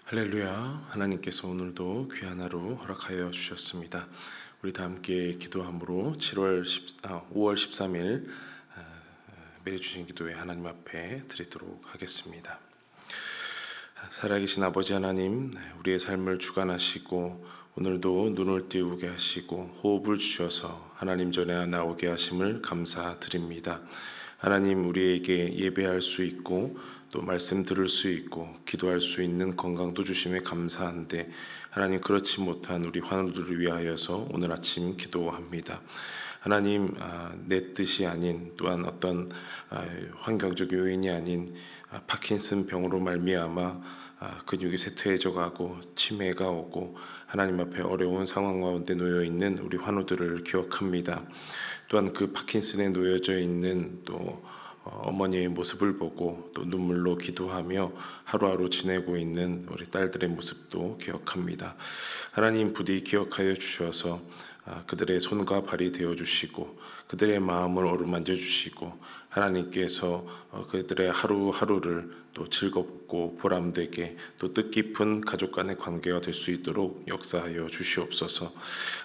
할렐루야. 하나님께서 오늘도 귀한 하루 허락하여 주셨습니다. 우리 다 함께 기도함으로 5월 13일 매일 주신 기도회 하나님 앞에 드리도록 하겠습니다. 살아계신 아버지 하나님, 우리의 삶을 주관하시고 오늘도 눈을 띄우게 하시고 호흡을 주셔서 하나님 전에 나오게 하심을 감사드립니다. 하나님, 우리에게 예배할 수 있고 또 말씀 들을 수 있고 기도할 수 있는 건강도 주심에 감사한데, 하나님, 그렇지 못한 우리 환우들을 위하여서 오늘 아침 기도합니다. 하나님, 내 뜻이 아닌, 또한 어떤 환경적 요인이 아닌 파킨슨 병으로 말미암아 근육이 쇠퇴해져 가고 치매가 오고 하나님 앞에 어려운 상황 가운데 놓여 있는 우리 환우들을 기억합니다. 또한 그 파킨슨에 놓여져 있는 또 어머니의 모습을 보고 또 눈물로 기도하며 하루하루 지내고 있는 우리 딸들의 모습도 기억합니다. 하나님, 부디 기억하여 주셔서 그들의 손과 발이 되어 주시고 그들의 마음을 어루만져 주시고 하나님께서 그들의 하루하루를 또 즐겁고 보람되게 또 뜻깊은 가족 간의 관계가 될 수 있도록 역사하여 주시옵소서.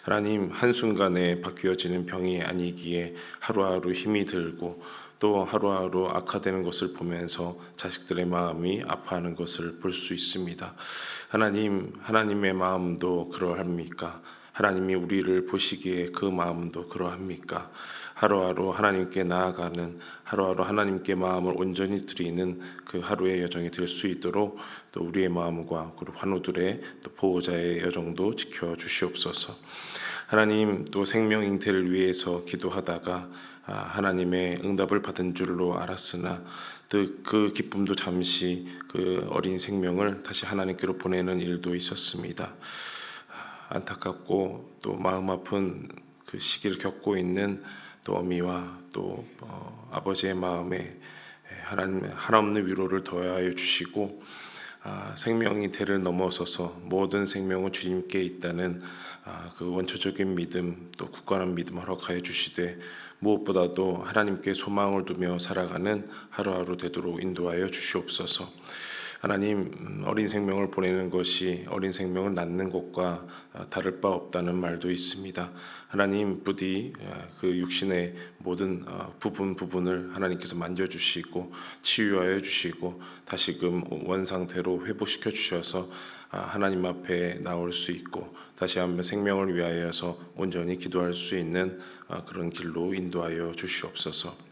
하나님, 한순간에 바뀌어지는 병이 아니기에 하루하루 힘이 들고 또 하루하루 악화되는 것을 보면서 자식들의 마음이 아파하는 것을 볼 수 있습니다. 하나님, 하나님의 마음도 그러합니까? 하나님이 우리를 보시기에 그 마음도 그러합니까? 하루하루 하나님께 나아가는, 하루하루 하나님께 마음을 온전히 드리는 그 하루의 여정이 될 수 있도록 또 우리의 마음과 그리고 환우들의 또 보호자의 여정도 지켜 주시옵소서. 하나님, 또 생명 잉태를 위해서 기도하다가 하나님의 응답을 받은 줄로 알았으나 그 기쁨도 잠시 그 어린 생명을 다시 하나님께로 보내는 일도 있었습니다. 안타깝고 또 마음 아픈 그 시기를 겪고 있는 또 어미와 또 아버지의 마음에 하나님 한없는 위로를 더하여 주시고 생명이 대를 넘어서서 모든 생명은 주님께 있다는 그 원초적인 믿음, 또 굳건한 믿음 허락하여 주시되 무엇보다도 하나님께 소망을 두며 살아가는 하루하루 되도록 인도하여 주시옵소서. 하나님, 어린 생명을 보내는 것이 어린 생명을 낳는 것과 다를 바 없다는 말도 있습니다. 하나님, 부디 그 육신의 모든 부분을 하나님께서 만져주시고 치유하여 주시고 다시금 원상태로 회복시켜 주셔서 하나님 앞에 나올 수 있고 다시 한번 생명을 위하여서 온전히 기도할 수 있는 그런 길로 인도하여 주시옵소서.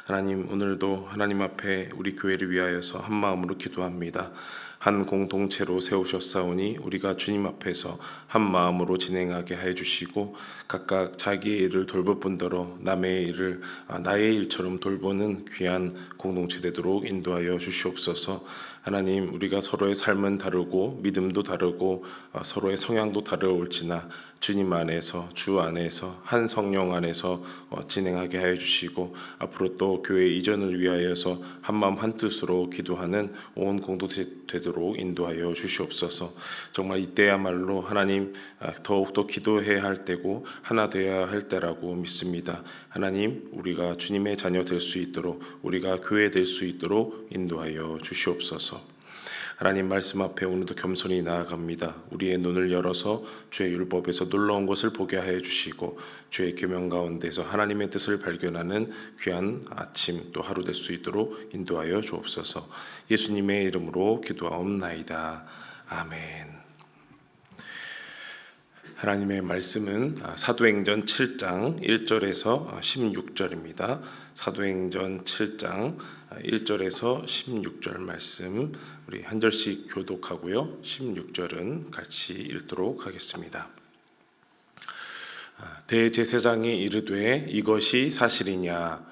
하나님, 오늘도 하나님 앞에 우리 교회를 위하여서 한 마음으로 기도합니다. 한 공동체로 세우셨사오니 우리가 주님 앞에서 한 마음으로 진행하게 해 주시고 각각 자기의 일을 돌볼 뿐더러 남의 일을 나의 일처럼 돌보는 귀한 공동체 되도록 인도하여 주시옵소서. 하나님, 우리가 서로의 삶은 다르고 믿음도 다르고 서로의 성향도 다르올지나 주님 안에서, 주 안에서, 한 성령 안에서 진행하게 하여 주시고 앞으로 또 교회 이전을 위하여서 한마음 한뜻으로 기도하는 온 공동체 되도록 인도하여 주시옵소서. 정말 이때야말로 하나님, 더욱더 기도해야 할 때고 하나 되어야 할 때라고 믿습니다. 하나님, 우리가 주님의 자녀 될 수 있도록, 우리가 교회 될 수 있도록 인도하여 주시옵소서. 하나님 말씀 앞에 오늘도 겸손히 나아갑니다. 우리의 눈을 열어서 주의 율법에서 놀라운 것을 보게 하여 주시고 주의 계명 가운데서 하나님의 뜻을 발견하는 귀한 아침 또 하루 될 수 있도록 인도하여 주옵소서. 예수님의 이름으로 기도하옵나이다. 아멘. 하나님의 말씀은 사도행전 7장 1절에서 16절입니다. 사도행전 7장 1절에서 16절 말씀 우리 한 절씩 교독하고요. 16절은 같이 읽도록 하겠습니다. 대제사장이 이르되 이것이 사실이냐?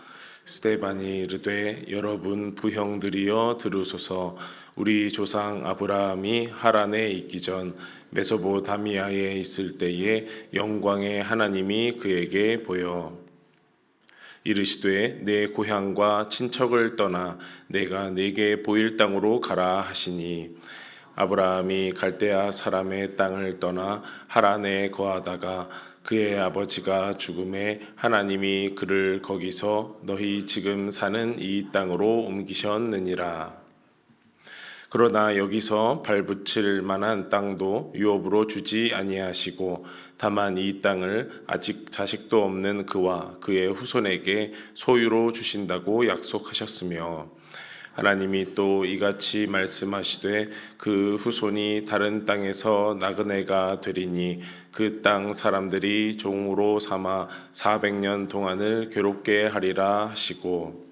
스데반이 이르되 여러분 부형들이여 들으소서. 우리 조상 아브라함이 하란에 있기 전 메소포타미아에 있을 때에 영광의 하나님이 그에게 보여 이르시되 내 고향과 친척을 떠나 내가 네게 보일 땅으로 가라 하시니 아브라함이 갈대아 사람의 땅을 떠나 하란에 거하다가 그의 아버지가 죽음에 하나님이 그를 거기서 너희 지금 사는 이 땅으로 옮기셨느니라. 그러나 여기서 발붙일 만한 땅도 유업으로 주지 아니하시고 다만 이 땅을 아직 자식도 없는 그와 그의 후손에게 소유로 주신다고 약속하셨으며 하나님이 또 이같이 말씀하시되 그 후손이 다른 땅에서 나그네가 되리니 그 땅 사람들이 종으로 삼아 400년 동안을 괴롭게 하리라 하시고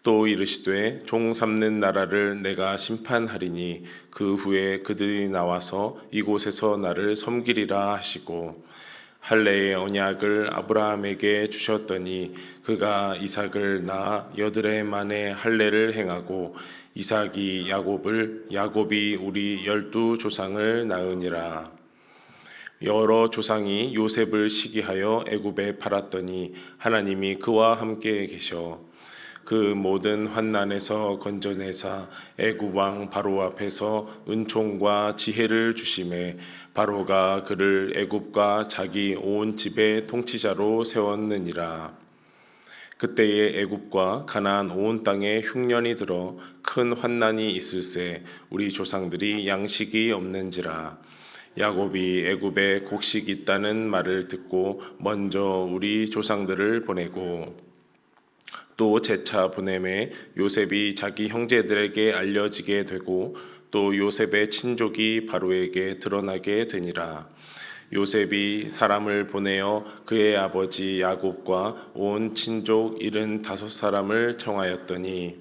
또 이르시되 종 삼는 나라를 내가 심판하리니 그 후에 그들이 나와서 이곳에서 나를 섬기리라 하시고 할례의 언약을 아브라함에게 주셨더니 그가 이삭을 낳아 8해 만에 할례를 행하고 이삭이 야곱을 야곱이 우리 12조상을 낳으니라. 여러 조상이 요셉을 시기하여 애굽에 팔았더니 하나님이 그와 함께 계셔 그 모든 환난에서 건져내사 애굽 왕 바로 앞에서 은총과 지혜를 주심에 바로가 그를 애굽과 자기 온 집의 통치자로 세웠느니라. 그때에 애굽과 가나안 온 땅에 흉년이 들어 큰 환난이 있을세 우리 조상들이 양식이 없는지라. 야곱이 애굽에 곡식이 있다는 말을 듣고 먼저 우리 조상들을 보내고 또 재차 보냄에 요셉이 자기 형제들에게 알려지게 되고 또 요셉의 친족이 바로에게 드러나게 되니라. 요셉이 사람을 보내어 그의 아버지 야곱과 온 친족 75사람을 청하였더니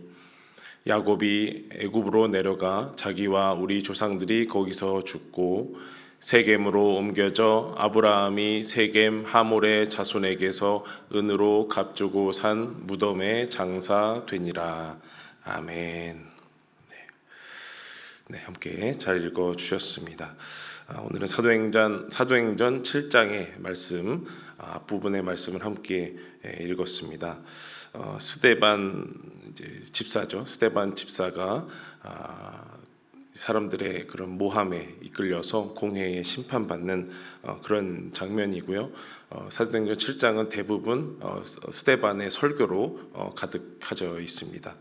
야곱이 애굽으로 내려가 자기와 우리 조상들이 거기서 죽고 세겜으로 옮겨져 아브라함이 세겜 하몰의 자손에게서 은으로 값주고 산 무덤에 장사되니라. 아멘. 네, 함께 잘 읽어 주셨습니다. 오늘은 사도행전 7장의 말씀 앞부분의 말씀을 함께 읽었습니다. 스데반 집사죠. 스데반 집사가 사람들의 그런 모함에 이끌려서 공회에 심판받는 그런 장면이고요. 사도행전 7장은 대부분 스데반의 설교로 가득하져 있습니다.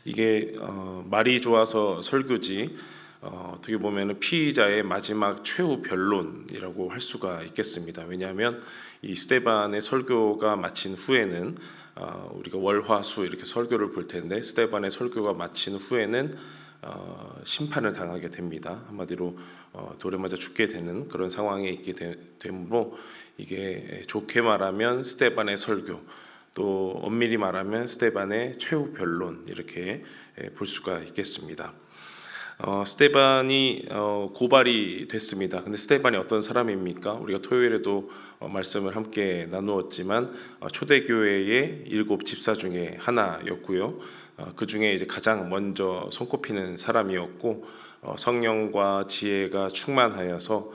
이게 말이 좋아서 설교지 어떻게 보면 피의자의 마지막 최후 변론이라고 할 수가 있겠습니다. 왜냐하면 이 스데반의 설교가 마친 후에는 우리가 월화수 이렇게 설교를 볼 텐데 스데반의 설교가 마친 후에는 심판을 당하게 됩니다. 한마디로 돌에 맞아 죽게 되는 그런 상황에 있게 되므로 이게 좋게 말하면 스데반의 설교 또 엄밀히 말하면 스데반의 최후 변론 이렇게 볼 수가 있겠습니다. 스데반이 고발이 됐습니다. 근데 스데반이 어떤 사람입니까? 우리가 토요일에도 말씀을 함께 나누었지만 초대교회의 7 집사 중에 하나였고요. 그 중에 이제 가장 먼저 손꼽히는 사람이었고 성령과 지혜가 충만하여서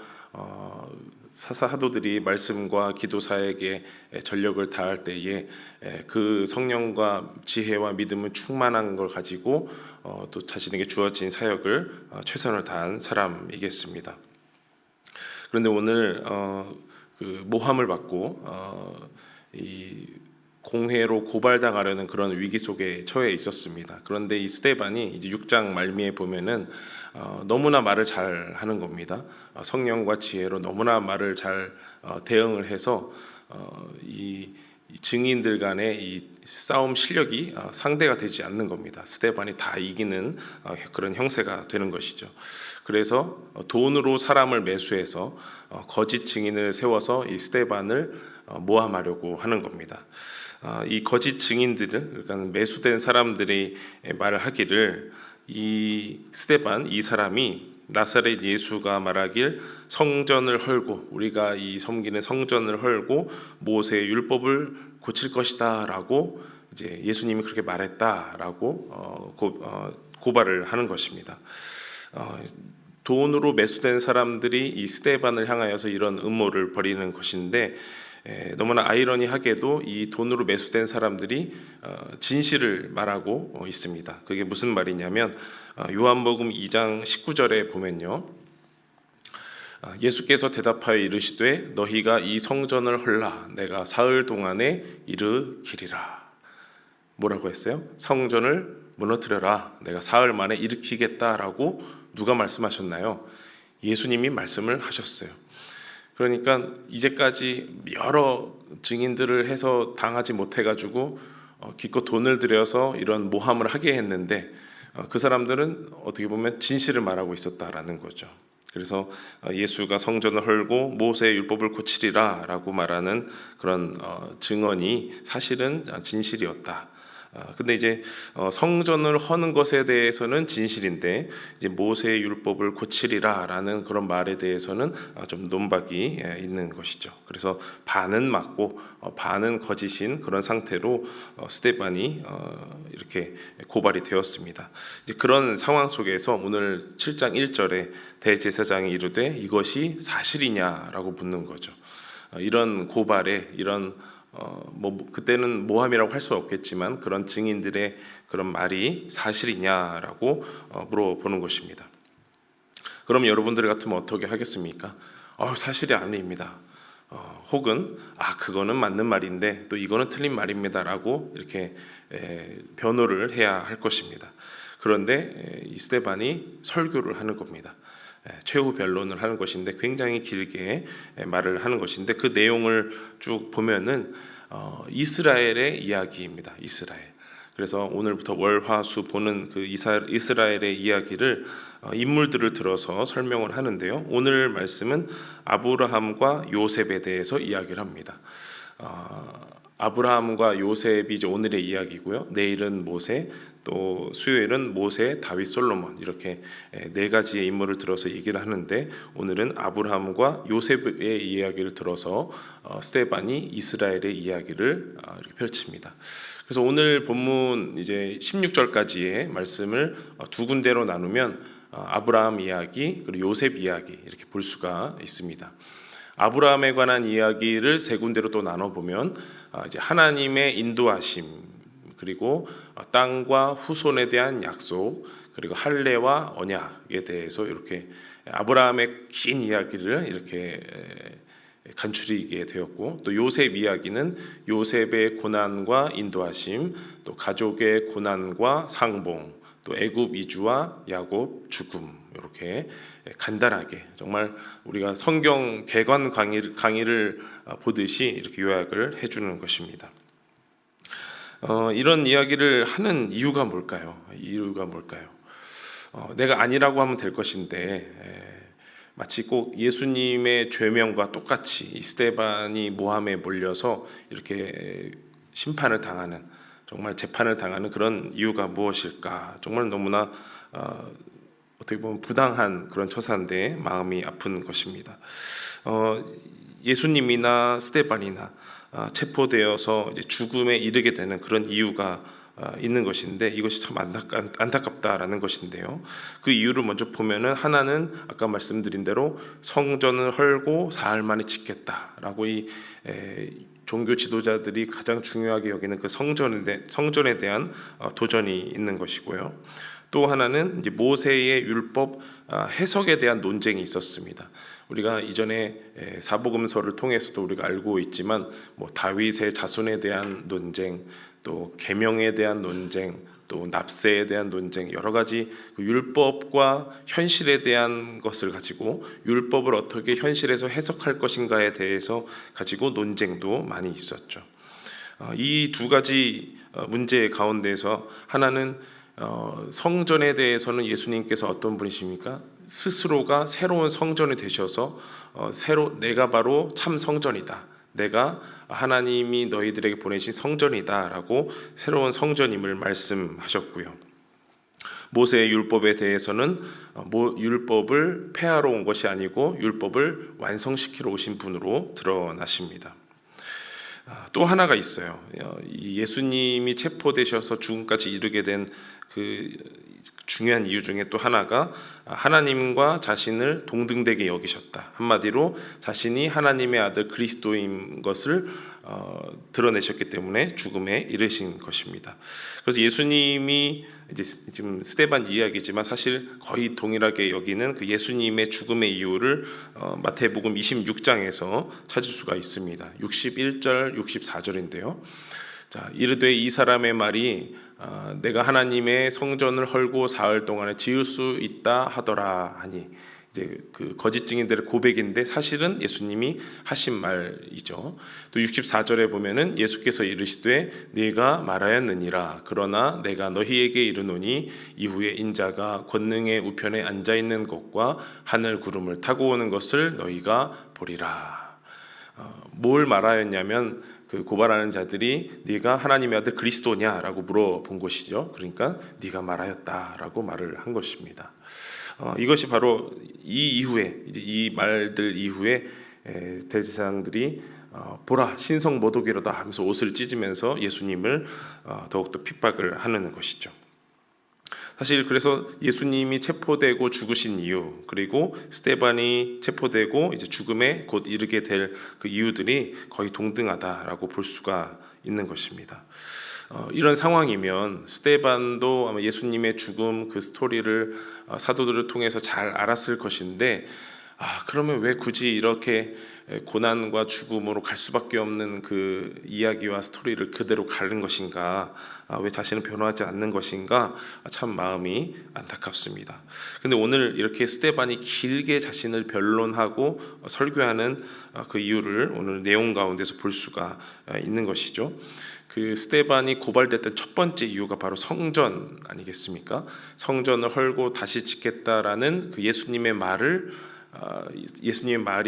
사도들이 말씀과 기도 사역에 전력을 다할 때에 그 성령과 지혜와 믿음을 충만한 걸 가지고 또 자신에게 주어진 사역을 최선을 다한 사람이겠습니다. 그런데 오늘 그 모함을 받고 이 공회로 고발당하려는 그런 위기 속에 처해 있었습니다. 그런데 이 스데반이 이제 6장 말미에 보면은 너무나 말을 잘 하는 겁니다. 성령과 지혜로 너무나 말을 잘 대응을 해서 이 증인들 간의 이 싸움 실력이 상대가 되지 않는 겁니다. 스데반이 다 이기는 그런 형세가 되는 것이죠. 그래서 돈으로 사람을 매수해서 거짓 증인을 세워서 이 스데반을 모함하려고 하는 겁니다. 이 거짓 증인들을 그러니까 매수된 사람들이 말을 하기를 이 스데반 이 사람이 나사렛 예수가 말하길 성전을 헐고 우리가 이 섬기는 성전을 헐고 모세의 율법을 고칠 것이다라고 이제 예수님이 그렇게 말했다라고 고발을 하는 것입니다. 돈으로 매수된 사람들이 이 스데반을 향하여서 이런 음모를 벌이는 것인데 너무나 아이러니하게도 이 돈으로 매수된 사람들이 진실을 말하고 있습니다. 그게 무슨 말이냐면 요한복음 2장 19절에 보면요, 예수께서 대답하여 이르시되 너희가 이 성전을 헐라 내가 사흘 동안에 일으키리라. 뭐라고 했어요? 성전을 무너뜨려라 내가 사흘 만에 일으키겠다라고 누가 말씀하셨나요? 예수님이 말씀을 하셨어요. 그러니까 이제까지 여러 증인들을 해서 당하지 못해가지고 기껏 돈을 들여서 이런 모함을 하게 했는데 그 사람들은 어떻게 보면 진실을 말하고 있었다라는 거죠. 그래서 예수가 성전을 헐고 모세의 율법을 고치리라라고 말하는 그런 증언이 사실은 진실이었다. 근데 이제 성전을 허는 것에 대해서는 진실인데 이제 모세의 율법을 고치리라라는 그런 말에 대해서는 좀 논박이 있는 것이죠. 그래서 반은 맞고 반은 거짓인 그런 상태로 스데반이 이렇게 고발이 되었습니다. 이제 그런 상황 속에서 오늘 7장 1절에 대제사장이 이르되 이것이 사실이냐라고 묻는 거죠. 이런 고발에 이런 뭐 그때는 모함이라고 할 수 없겠지만 그런 증인들의 그런 말이 사실이냐라고 물어보는 것입니다. 그럼 여러분들 같으면 어떻게 하겠습니까? 사실이 아닙니다. 혹은 그거는 맞는 말인데 또 이거는 틀린 말입니다라고 이렇게 변호를 해야 할 것입니다. 그런데 이 스데반이 설교를 하는 겁니다. 최후 변론을 하는 것인데 굉장히 길게 말을 하는 것인데 그 내용을 쭉 보면은 이스라엘의 이야기입니다. 이스라엘. 그래서 오늘부터 월화수 보는 그 이스라엘의 이야기를 인물들을 들어서 설명을 하는데요. 오늘 말씀은 아브라함과 요셉에 대해서 이야기를 합니다. 아브라함과 요셉이 이제 오늘의 이야기고요. 내일은 모세, 또 수요일은 모세, 다윗, 솔로몬 이렇게 네 가지의 인물을 들어서 얘기를 하는데 오늘은 아브라함과 요셉의 이야기를 들어서 스데반이 이스라엘의 이야기를 이렇게 펼칩니다. 그래서 오늘 본문 이제 16절까지의 말씀을 두 군데로 나누면 아브라함 이야기 그리고 요셉 이야기 이렇게 볼 수가 있습니다. 아브라함에 관한 이야기를 세 군데로 또 나눠보면 이제 하나님의 인도하심, 그리고 땅과 후손에 대한 약속, 그리고 할례와 언약에 대해서 이렇게 아브라함의 긴 이야기를 이렇게 간추리게 되었고, 또 요셉 이야기는 요셉의 고난과 인도하심, 또 가족의 고난과 상봉, 또 애굽 이주와 야곱 죽음, 이렇게 간단하게 정말 우리가 성경 개관 강의를 보듯이 이렇게 요약을 해주는 것입니다. 이런 이야기를 하는 이유가 뭘까요? 내가 아니라고 하면 될 것인데 마치 꼭 예수님의 죄명과 똑같이 이 스데반이 모함에 몰려서 이렇게 심판을 당하는, 정말 재판을 당하는 그런 이유가 무엇일까? 정말 너무나 어떻게 보면 부당한 그런 처사인데 마음이 아픈 것입니다. 예수님이나 스데반이나 체포되어서 이제 죽음에 이르게 되는 그런 이유가 있는 것인데 이것이 참 안타깝다라는 것인데요. 그 이유를 먼저 보면은 하나는 아까 말씀드린 대로 성전을 헐고 사흘 만에 짓겠다라고 이 종교 지도자들이 가장 중요하게 여기는 그 성전에 대한 도전이 있는 것이고요. 또 하나는 이제 모세의 율법 해석에 대한 논쟁이 있었습니다. 우리가 이전에 사복음서를 통해서도 우리가 알고 있지만 뭐 다윗의 자손에 대한 논쟁, 또 계명에 대한 논쟁, 또 납세에 대한 논쟁, 여러 가지 그 율법과 현실에 대한 것을 가지고 율법을 어떻게 현실에서 해석할 것인가에 대해서 가지고 논쟁도 많이 있었죠. 이 두 가지 문제 가운데서 하나는 성전에 대해서는 예수님께서 어떤 분이십니까? 스스로가 새로운 성전이 되셔서 내가 바로 참 성전이다, 내가 하나님이 너희들에게 보내신 성전이다라고 새로운 성전임을 말씀하셨고요. 모세의 율법에 대해서는 율법을 폐하러 온 것이 아니고 율법을 완성시키러 오신 분으로 드러나십니다. 또 하나가 있어요. 이 예수님이 체포되셔서 죽음까지 이르게 된 그 중요한 이유 중에 또 하나가 하나님과 자신을 동등되게 여기셨다. 한마디로 자신이 하나님의 아들 그리스도인 것을 드러내셨기 때문에 죽음에 이르신 것입니다. 그래서 예수님이 이제 지금 스데반 이야기지만 사실 거의 동일하게 여기는 그 예수님의 죽음의 이유를 마태복음 26장에서 찾을 수가 있습니다. 61절, 64절인데요. 자, 이르되 이 사람의 말이 내가 하나님의 성전을 헐고 사흘 동안에 지을 수 있다 하더라 하니, 이제 그 거짓 증인들의 고백인데 사실은 예수님이 하신 말이죠. 또 64절에 보면은 예수께서 이르시되 네가 말하였느니라. 그러나 내가 너희에게 이르노니 이후에 인자가 권능의 우편에 앉아 있는 것과 하늘 구름을 타고 오는 것을 너희가 보리라. 뭘 말하였냐면 그 고발하는 자들이 네가 하나님의 아들 그리스도냐라고 물어본 것이죠. 그러니까 네가 말하였다라고 말을 한 것입니다. 이것이 바로 이 이후에, 이제 이 말들 이후에 대제사장들이 보라 신성 모독이로다 하면서 옷을 찢으면서 예수님을 더욱더 핍박을 하는 것이죠. 사실 그래서 예수님이 체포되고 죽으신 이유, 그리고 스데반이 체포되고 이제 죽음에 곧 이르게 될 그 이유들이 거의 동등하다라고 볼 수가 있는 것입니다. 이런 상황이면 스데반도 아마 예수님의 죽음 그 스토리를 사도들을 통해서 잘 알았을 것인데, 그러면 왜 굳이 이렇게 고난과 죽음으로 갈 수밖에 없는 그 이야기와 스토리를 그대로 가는 것인가? 왜 자신은 변화하지 않는 것인가? 참 마음이 안타깝습니다. 근데 오늘 이렇게 스데반이 길게 자신을 변론하고 설교하는 그 이유를 오늘 내용 가운데서 볼 수가 있는 것이죠. 그 스데반이 고발됐던 첫 번째 이유가 바로 성전 아니겠습니까? 성전을 헐고 다시 짓겠다라는 그 예수님의 말이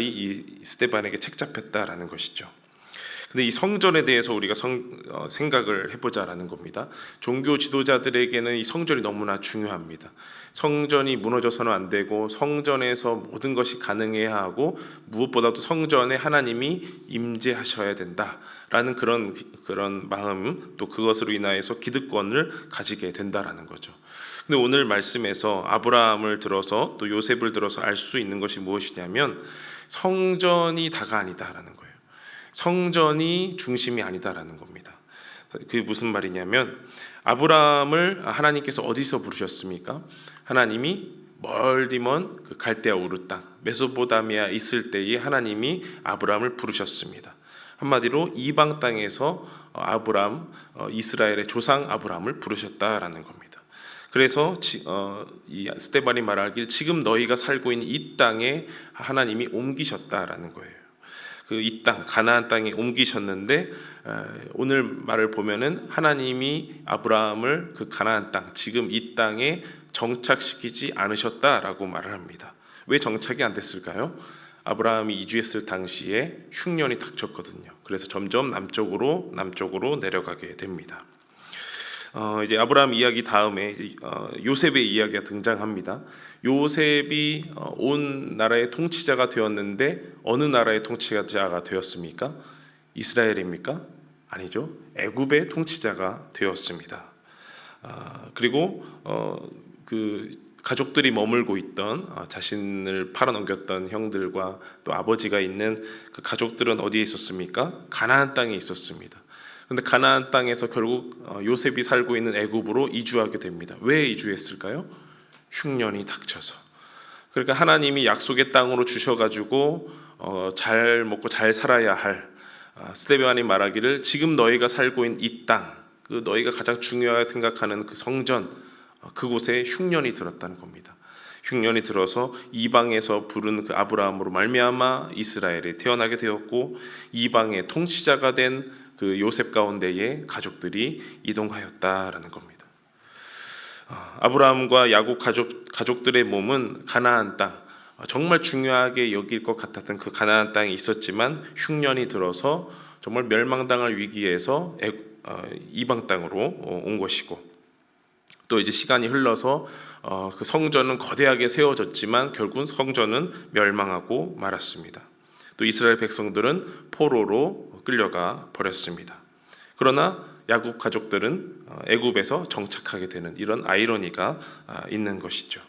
이 스데반에게 책잡혔다라는 것이죠. 근데 이 성전에 대해서 우리가 생각을 해보자라는 겁니다. 종교 지도자들에게는 이 성전이 너무나 중요합니다. 성전이 무너져서는 안 되고 성전에서 모든 것이 가능해야 하고 무엇보다도 성전에 하나님이 임재하셔야 된다라는 그런 마음, 또 그것으로 인하여서 기득권을 가지게 된다라는 거죠. 근데 오늘 말씀에서 아브라함을 들어서 또 요셉을 들어서 알 수 있는 것이 무엇이냐면 성전이 다가 아니다라는 거예요. 성전이 중심이 아니다라는 겁니다. 그게 무슨 말이냐면 아브라함을 하나님께서 어디서 부르셨습니까? 하나님이 멀디 먼 그 갈대아 우르 땅 메소포타미아 있을 때에 하나님이 아브라함을 부르셨습니다. 한마디로 이방 땅에서 이스라엘의 조상 아브라함을 부르셨다라는 겁니다. 그래서 이 스데반이 말하길 지금 너희가 살고 있는 이 땅에 하나님이 옮기셨다라는 거예요. 그 이 땅 가나안 땅에 옮기셨는데 오늘 말을 보면은 하나님이 아브라함을 그 가나안 땅 지금 이 땅에 정착시키지 않으셨다라고 말을 합니다. 왜 정착이 안 됐을까요? 아브라함이 이주했을 당시에 흉년이 닥쳤거든요. 그래서 점점 남쪽으로 내려가게 됩니다. 이제 아브라함 이야기 다음에 요셉의 이야기가 등장합니다. 요셉이 온 나라의 통치자가 되었는데 어느 나라의 통치자가 되었습니까? 이스라엘입니까? 아니죠. 애굽의 통치자가 되었습니다. 그리고 그 가족들이 머물고 있던 자신을 팔아넘겼던 형들과 또 아버지가 있는 그 가족들은 어디에 있었습니까? 가나안 땅에 있었습니다. 그런데 가나안 땅에서 결국 요셉이 살고 있는 애굽으로 이주하게 됩니다. 왜 이주했을까요? 흉년이 닥쳐서. 그러니까 하나님이 약속의 땅으로 주셔가지고 잘 먹고 잘 살아야 할 스데반이 말하기를 지금 너희가 살고 있는 이 땅, 그 너희가 가장 중요하게 생각하는 그 성전, 그곳에 흉년이 들었다는 겁니다. 흉년이 들어서 이방에서 부른 그 아브라함으로 말미암아 이스라엘에 태어나게 되었고 이방의 통치자가 된 그 요셉 가운데에 가족들이 이동하였다라는 겁니다. 아브라함과 야곱 가족들의 몸은 가나안 땅, 정말 중요하게 여길 것 같았던 그 가나안 땅에 있었지만 흉년이 들어서 정말 멸망당할 위기에서 이방 땅으로 온 것이고, 또 이제 시간이 흘러서 그 성전은 거대하게 세워졌지만 결국 성전은 멸망하고 말았습니다. 또 이스라엘 백성들은 포로로 끌려가 버렸습니다. 그러나 야곱 가족들은 애굽에서 정착하게 되는 이런 아이러니가 있는 것이죠.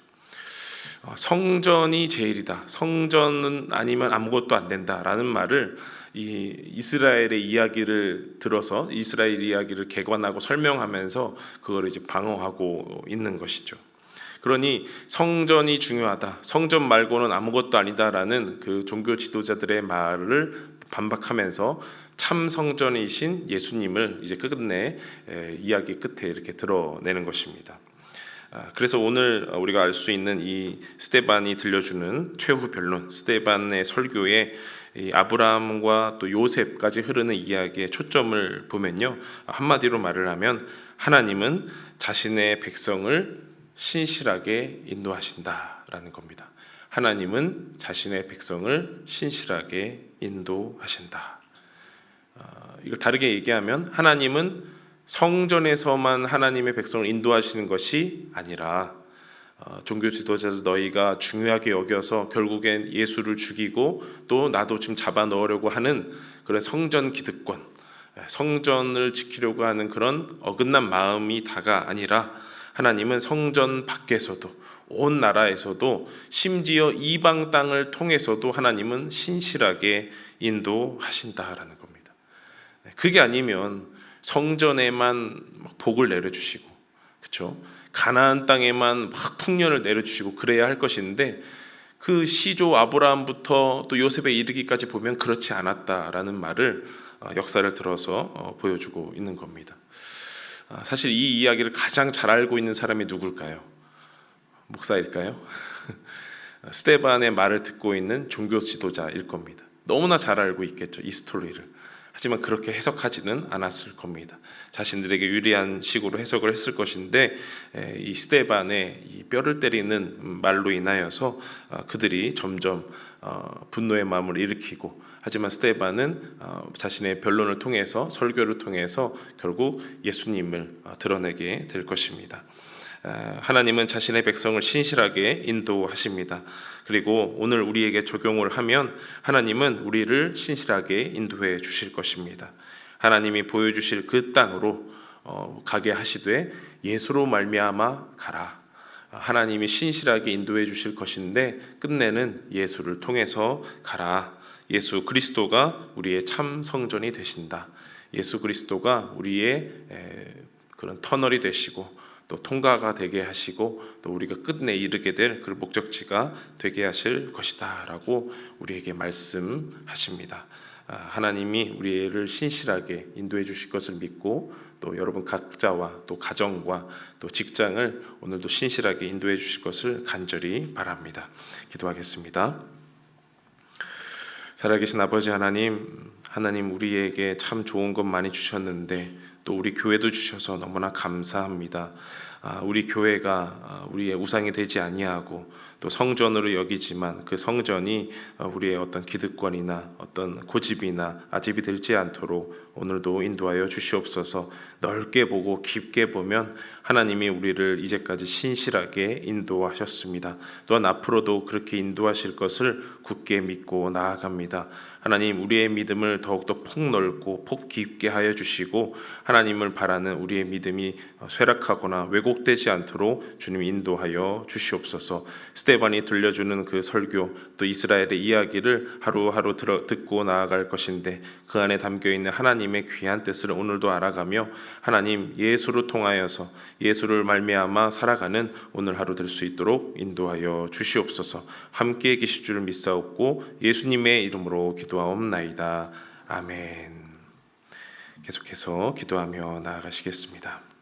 성전이 제일이다. 성전은 아니면 아무것도 안 된다라는 말을 이 이스라엘의 이야기를 들어서 이스라엘 이야기를 개관하고 설명하면서 그거를 이제 방어하고 있는 것이죠. 그러니 성전이 중요하다. 성전 말고는 아무것도 아니다라는 그 종교 지도자들의 말을 반박하면서 참 성전이신 예수님을 이제 끝내 이야기 끝에 이렇게 드러내는 것입니다. 그래서 오늘 우리가 알 수 있는 이 스데반이 들려주는 최후 변론, 스데반의 설교에 이 아브라함과 또 요셉까지 흐르는 이야기의 초점을 보면요, 한마디로 말을 하면 하나님은 자신의 백성을 신실하게 인도하신다라는 겁니다. 하나님은 자신의 백성을 신실하게 인도하신다. 이걸 다르게 얘기하면 하나님은 성전에서만 하나님의 백성을 인도하시는 것이 아니라 종교 지도자들 너희가 중요하게 여겨서 결국엔 예수를 죽이고 또 나도 지금 잡아 넣으려고 하는 그런 성전 기득권, 성전을 지키려고 하는 그런 어긋난 마음이 다가 아니라 하나님은 성전 밖에서도 온 나라에서도 심지어 이방 땅을 통해서도 하나님은 신실하게 인도하신다라는 겁니다. 그게 아니면 성전에만 복을 내려주시고, 그렇죠? 가나안 땅에만 막 풍년을 내려주시고 그래야 할 것인데 그 시조 아브라함부터 또 요셉에 이르기까지 보면 그렇지 않았다라는 말을 역사를 들어서 보여주고 있는 겁니다. 사실 이 이야기를 가장 잘 알고 있는 사람이 누굴까요? 목사일까요? 스데반의 말을 듣고 있는 종교 지도자일 겁니다. 너무나 잘 알고 있겠죠, 이 스토리를. 하지만 그렇게 해석하지는 않았을 겁니다. 자신들에게 유리한 식으로 해석을 했을 것인데 이 스데반의 이 뼈를 때리는 말로 인하여서 그들이 점점 분노의 마음을 일으키고, 하지만 스데반은 자신의 변론을 통해서 설교를 통해서 결국 예수님을 드러내게 될 것입니다. 하나님은 자신의 백성을 신실하게 인도하십니다. 그리고 오늘 우리에게 적용을 하면 하나님은 우리를 신실하게 인도해 주실 것입니다. 하나님이 보여주실 그 땅으로 가게 하시되 예수로 말미암아 가라. 하나님이 신실하게 인도해 주실 것인데 끝내는 예수를 통해서 가라. 예수 그리스도가 우리의 참 성전이 되신다. 예수 그리스도가 우리의 그런 터널이 되시고 또 통과가 되게 하시고 또 우리가 끝내 이르게 될 그 목적지가 되게 하실 것이다라고 우리에게 말씀하십니다. 하나님이 우리를 신실하게 인도해 주실 것을 믿고 또 여러분 각자와 또 가정과 또 직장을 오늘도 신실하게 인도해 주실 것을 간절히 바랍니다. 기도하겠습니다. 살아계신 아버지 하나님, 하나님 우리에게 참 좋은 것 많이 주셨는데 또 우리 교회도 주셔서 너무나 감사합니다. 우리 교회가 우리의 우상이 되지 아니하고 또 성전으로 여기지만 그 성전이 우리의 어떤 기득권이나 어떤 고집이나 아집이 되지 않도록 오늘도 인도하여 주시옵소서. 넓게 보고 깊게 보면 하나님이 우리를 이제까지 신실하게 인도하셨습니다. 또한 앞으로도 그렇게 인도하실 것을 굳게 믿고 나아갑니다. 하나님 우리의 믿음을 더욱더 폭넓고 폭 깊게 하여 주시고 하나님을 바라는 우리의 믿음이 쇠락하거나 왜곡되지 않도록 주님 인도하여 주시옵소서. 스데반이 들려주는 그 설교 또 이스라엘의 이야기를 하루하루 듣고 나아갈 것인데 그 안에 담겨있는 하나님의 귀한 뜻을 오늘도 알아가며 하나님 예수를 통하여서 예수를 말미암아 살아가는 오늘 하루 될 수 있도록 인도하여 주시옵소서. 함께 계실 줄 믿사옵고 예수님의 이름으로 기도하옵나이다. 아멘. 계속해서 기도하며 나아가시겠습니다.